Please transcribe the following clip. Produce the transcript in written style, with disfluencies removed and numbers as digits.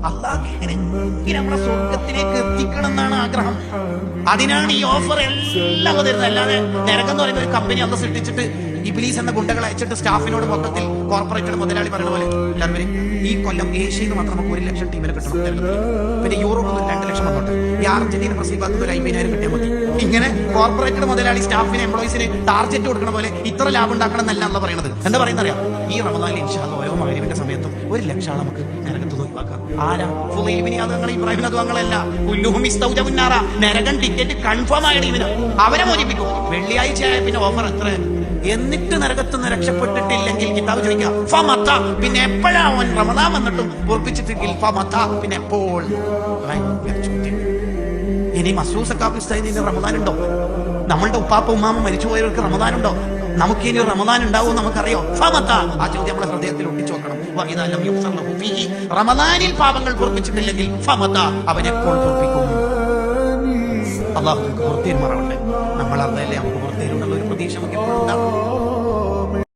അള്ളാഹ് നമ്മളെ സ്വർഗത്തിലേക്ക് എത്തിക്കണം എന്നാണ് ആഗ്രഹം. അതിനാണ് ഈ ഓഫർ എല്ലാം തരുന്നത്. അല്ലാതെ നരകം എന്ന് പറയുന്ന ഒരു കമ്പനി അന്ന് സൃഷ്ടിച്ചിട്ട് ഇബ്ലീസ് എന്ന ഗുണ്ടകളെ അയച്ചിട്ട് സ്റ്റാഫിനോട് മൊത്തത്തിൽ കോർപ്പറേറ്റ് മുതലാളി പറയുന്ന പോലെ എല്ലാവരും ഈ കൊല്ലം ഏഷ്യയിൽ മാത്രം നമുക്ക് 1 ലക്ഷം ടീമിനെ കിട്ടണം, പിന്നെ യൂറോപ്പിൽ 2 ലക്ഷം വന്നോട്ടെ, ഈ അർജന്റീന ബ്രസീൽ ഭാഗത്ത് 50,000 കിട്ടിയാൽ മതി. ഇങ്ങനെ കോർപ്പറേറ്റ് മുതലാളി സ്റ്റാഫിന് എംപ്ലോയീസിന് ടാർഗറ്റ് കൊടുക്കണ പോലെ ഇത്ര ലാഭം ഉണ്ടാക്കണം എന്നല്ല അല്ല പറയുന്നത്. എന്താ പറയുന്നത് അറിയാം? ഈ റമദാനിൽ ഇൻഷാ അല്ലാഹ് ഓരോ മഗ്‌രിബിന്റെ സമയത്തും 1 ലക്ഷം നമുക്ക് നരകത്ത് ഒഴിവാക്കാം. ആരാ? ഫുളൈബിനിയാദങ്ങൾ, ഇബ്രാഹിം നദുവങ്ങളല്ല. കുല്ലുഹും ഇസ്തൗജബുൻ നാറ. നരകം ടിക്കറ്റ് കൺഫേം ആയ ടീമിന് അവരെ മോചിപ്പിക്കും. വെള്ളിയാഴ്ച ആയ പിന്നെ ഓഫർ എത്ര? എന്നിട്ട് നരകത്തുനിന്ന് രക്ഷപ്പെട്ടിട്ടില്ലെങ്കിൽ കിതാബ് ചോദിക്കാം ഫമത, പിന്നെ എപ്പോഴാ അവൻ റമദാൻ വന്നിട്ടും പൊറപ്പിച്ചിട്ടെങ്കിൽ ഫമത, പിന്നെ എപ്പോൾ? ഇനി മസ്ഊദ് സഖാഫി ഉസ്താദിന്റെ റമദാൻ ഉണ്ടോ? നമ്മളുടെ ഉപ്പാപ്പ ഉമ്മാമ മരിച്ചുപോയവർക്ക് റമദാൻ ഉണ്ടോ? നമുക്ക് ഇനി റമദാൻ ഉണ്ടാവും നമുക്കറിയോ? ഫമത, ആ ചോദ്യം നമ്മുടെ ഹൃദയത്തിൽ ഒട്ടിച്ചു വെക്കണം. റമദാനിൽ പാപങ്ങൾ പൊറപ്പിച്ചിട്ടില്ലെങ്കിൽ ഫമത, അവൻ എപ്പോൾ പൊറപ്പിക്കും? അള്ളാഹു നമുക്ക് പുറത്തേരുമാറാവട്ടെ. നമ്മൾ അതല്ലേ നമുക്ക് പുറത്തേരുന്നുള്ള ഒരു പ്രതീക്ഷ നമുക്ക് എപ്പോഴും ഉണ്ടാവും.